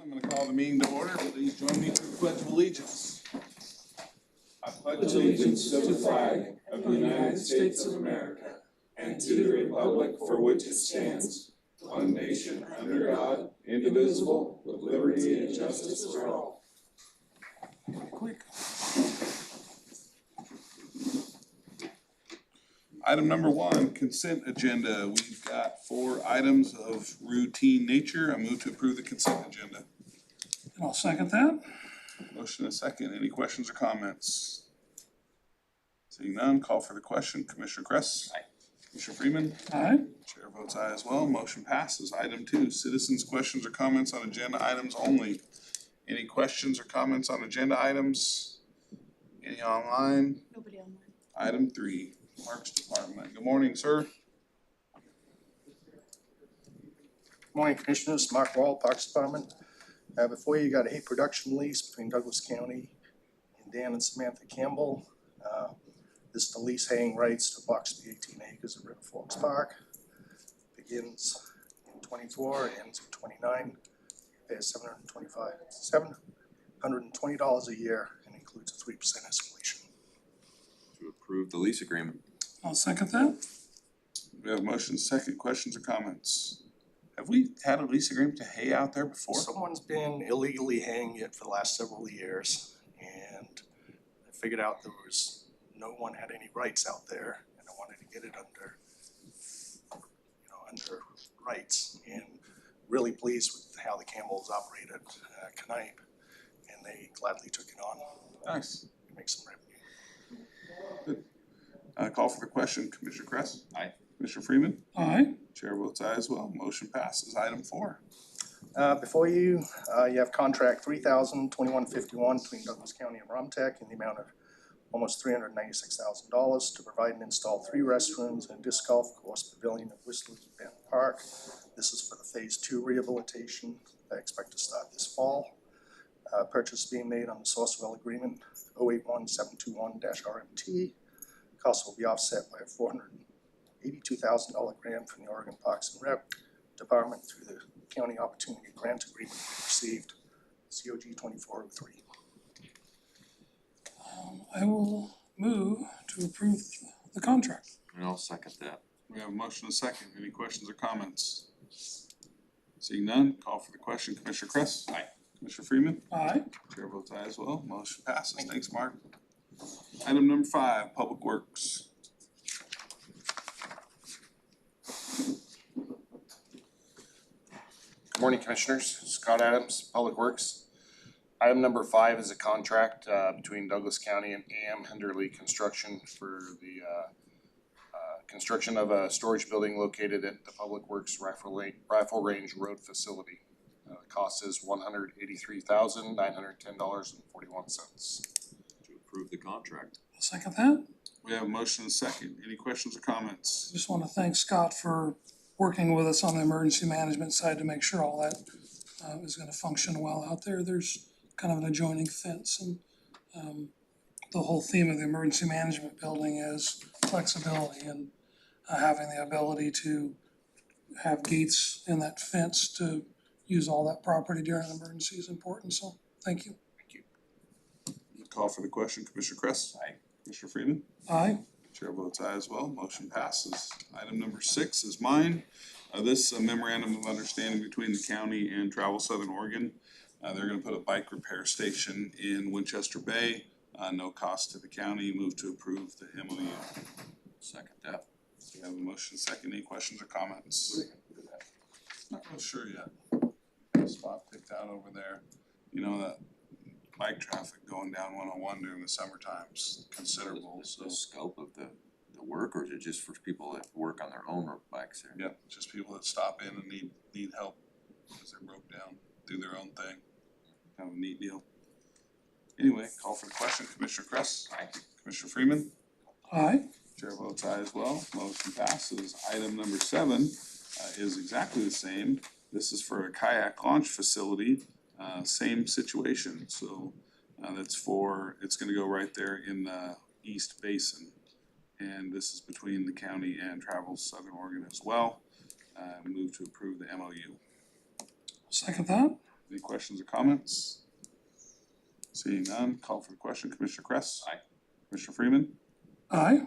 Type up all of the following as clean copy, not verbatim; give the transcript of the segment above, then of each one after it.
I'm going to call the meeting to order. Please join me for the Pledge of Allegiance. I pledge allegiance to the flag of the United States of America and to the republic for which it stands, one nation under God, indivisible, with liberty and justice for all. Quick. Item number 1, consent agenda. We've got 4 items of routine nature. I move to approve the consent agenda. And I'll second that. Motion and a second. Any questions or comments? Seeing none, call for the question. Commissioner Kress? Aye. Commissioner Freeman? Aye. Chair votes aye as well. Motion passes. Item 2, citizens' questions or comments on agenda items only. Any questions or comments on agenda items? Any online? Nobody online. Item 3, Parks Department. Good morning, sir. Morning, Commissioners. Mark Wall, Parks Department. Before you got a hay production lease between Douglas County and Dan and Samantha Campbell. This is the lease haying rights to approximately 18 acres of River Forks Park. Begins in 24, ends in 29. Pays $720 a year and includes a 3% escalation. To approve the lease agreement. I'll second that. We have a motion second. Questions or comments? Have we had a lease agreement to hay out there before? Someone's been illegally haying it for the last several years, and I figured out no one had any rights out there, and I wanted to get it under rights, and really pleased with how the Campbells operated Knipe, and they gladly took it on. Nice. Make some revenue. Call for the question. Commissioner Kress? Aye. Commissioner Freeman? Aye. Chair votes aye as well. Motion passes. Item 4. Before you, you have contract 302151 between Douglas County and Romtech in the amount of almost $396,000 to provide and install 3 restrooms and a disc golf course pavilion at Whistler's Bend Park. This is for the Phase 2 rehabilitation. I expect to start this fall. Purchase being made on the Sourcewell Agreement 081721-RMT. Cost will be offset by a $482,000 grant from the Oregon Parks and Rec Department through the County Opportunity Grant Agreement we received, COG 2403. I will move to approve the contract. And I'll second that. We have a motion and second. Any questions or comments? Seeing none, call for the question. Commissioner Kress? Aye. Commissioner Freeman? Aye. Chair votes aye as well. Motion passes. Thanks, Mark. Item number 5, Public Works. Good morning, Commissioners. Scott Adams, Public Works. Item number 5 is a contract between Douglas County and AM Henderly Construction for the construction of a storage building located at the Public Works Rifle Range Road facility. The cost is $183,910.41. To approve the contract. I'll second that. We have a motion and second. Any questions or comments? Just want to thank Scott for working with us on the emergency management side to make sure all that is going to function well out there. There's kind of an adjoining fence, and the whole theme of the emergency management building is flexibility and having the ability to have gates in that fence to use all that property during an emergency is important. So thank you. Call for the question. Commissioner Kress? Aye. Commissioner Freeman? Aye. Chair votes aye as well. Motion passes. Item number 6 is mine. This memorandum of understanding between the county and Travel Southern Oregon. They're gonna put a bike repair station in Winchester Bay. No cost to the county. Move to approve the MOU. Second that. We have a motion second. Any questions or comments? Not real sure yet. Got a spot picked out over there. You know that bike traffic going down 101 during the summertime is considerable, so. The scope of the work, or is it just for people that work on their own bikes there? Yeah, just people that stop in and need help because they broke down, do their own thing. Kind of a neat deal. Anyway, call for the question. Commissioner Kress? Aye. Commissioner Freeman? Aye. Chair votes aye as well. Motion passes. Item number 7 is exactly the same. This is for a kayak launch facility, same situation. So it's gonna go right there in the East Basin. And this is between the county and Travel Southern Oregon as well. Move to approve the MOU. Second that. Any questions or comments? Seeing none, call for the question. Commissioner Kress? Aye. Commissioner Freeman? Aye.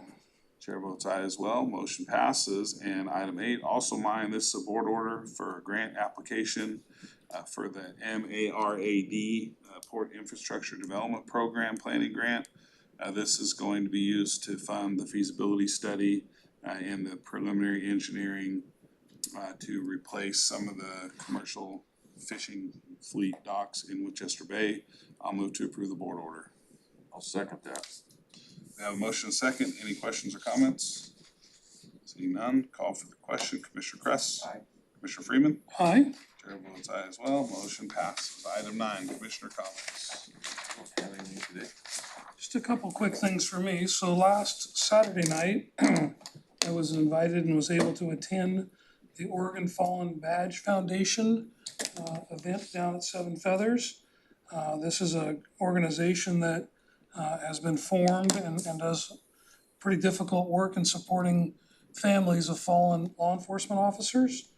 Chair votes aye as well, motion passes. And item 8, also mine, this is a board order for a grant application for the MARAD Port Infrastructure Development Program Planning Grant. This is going to be used to fund the feasibility study and the preliminary engineering to replace some of the commercial fishing fleet docks in Winchester Bay. I'll move to approve the board order. I'll second that. We have a motion and a second. Any questions or comments? Seeing none, call for the question. Commissioner Kress? Aye. Commissioner Freeman? Aye. Chair votes aye as well. Motion passes. Item 9, Commissioner comments. Don't have anything today. Just a couple quick things for me. So last Saturday night, I was invited and was able to attend the Oregon Fallen Badge Foundation event down at Seven Feathers. This is an organization that has been formed and does pretty difficult work in supporting families of fallen law enforcement officers.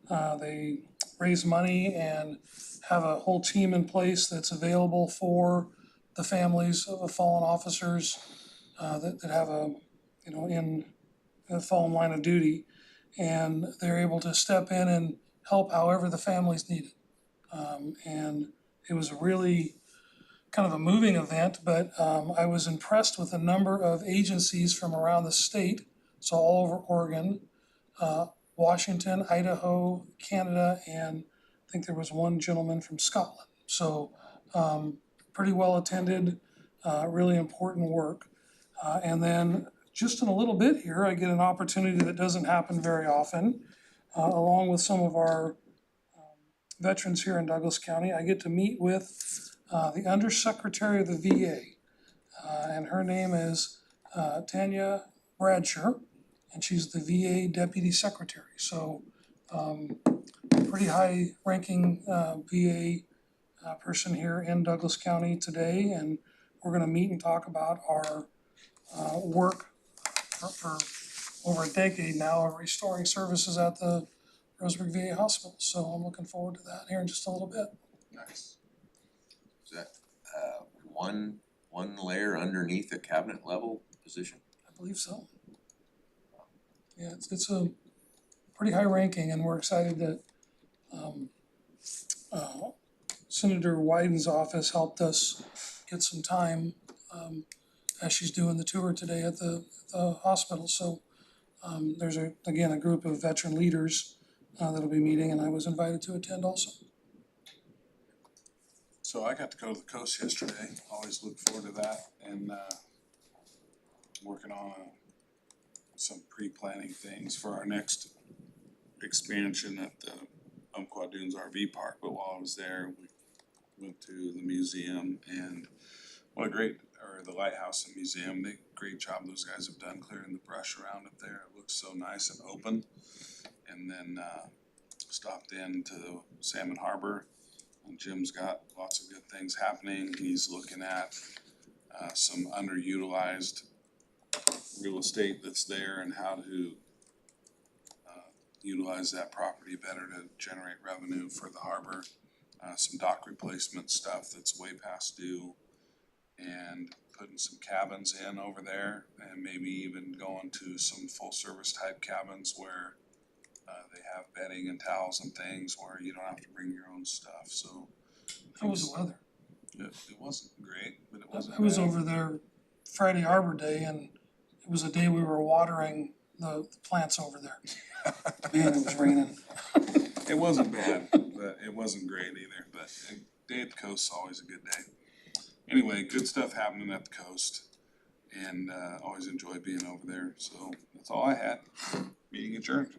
They raise money and have a whole team in place that's available for the families of fallen officers that have in a fallen line of duty. And they're able to step in and help however the families need it. And it was a really kind of a moving event, but I was impressed with a number of agencies from around the state, so all over Oregon, Washington, Idaho, Canada, and I think there was one gentleman from Scotland. So pretty well attended, really important work. And then just in a little bit here, I get an opportunity that doesn't happen very often, along with some of our veterans here in Douglas County. I get to meet with the Undersecretary of the VA, and her name is Tanya Bradsher, and she's the VA Deputy Secretary. So pretty high-ranking VA person here in Douglas County today, and we're gonna meet and talk about our work for over a decade now of restoring services at the Roseburg VA Hospital. So I'm looking forward to that here in just a little bit. Nice. Is that one layer underneath a cabinet level position? I believe so. Yeah, it's a pretty high ranking, and we're excited that Senator Wyden's office helped us get some time as she's doing the tour today at the hospital. So there's a group of veteran leaders that'll be meeting, and I was invited to attend also. So I got to go to the coast yesterday. Always look forward to that, and working on some pre-planning things for our next expansion at the Umpqua Dunes RV Park. But while I was there, we went to the museum, and what a great, or the Lighthouse and Museum. Great job those guys have done clearing the brush around up there. It looks so nice and open. And then stopped in to Salmon Harbor. And Jim's got lots of good things happening. He's looking at some underutilized real estate that's there and how to utilize that property better to generate revenue for the harbor. Some dock replacement stuff that's way past due, and putting some cabins in over there, and maybe even going to some full service type cabins where they have bedding and towels and things where you don't have to bring your own stuff. So How was the weather? it wasn't great, but it wasn't I was bad. over there Friday Arbor Day, and it was a day we were watering the plants over there. Man, it was raining. It wasn't bad, but it wasn't great either, but a day at the coast is always a good day. Anyway, good stuff happening at the coast, and always enjoy being over there, so that's all I had. Meeting adjourned.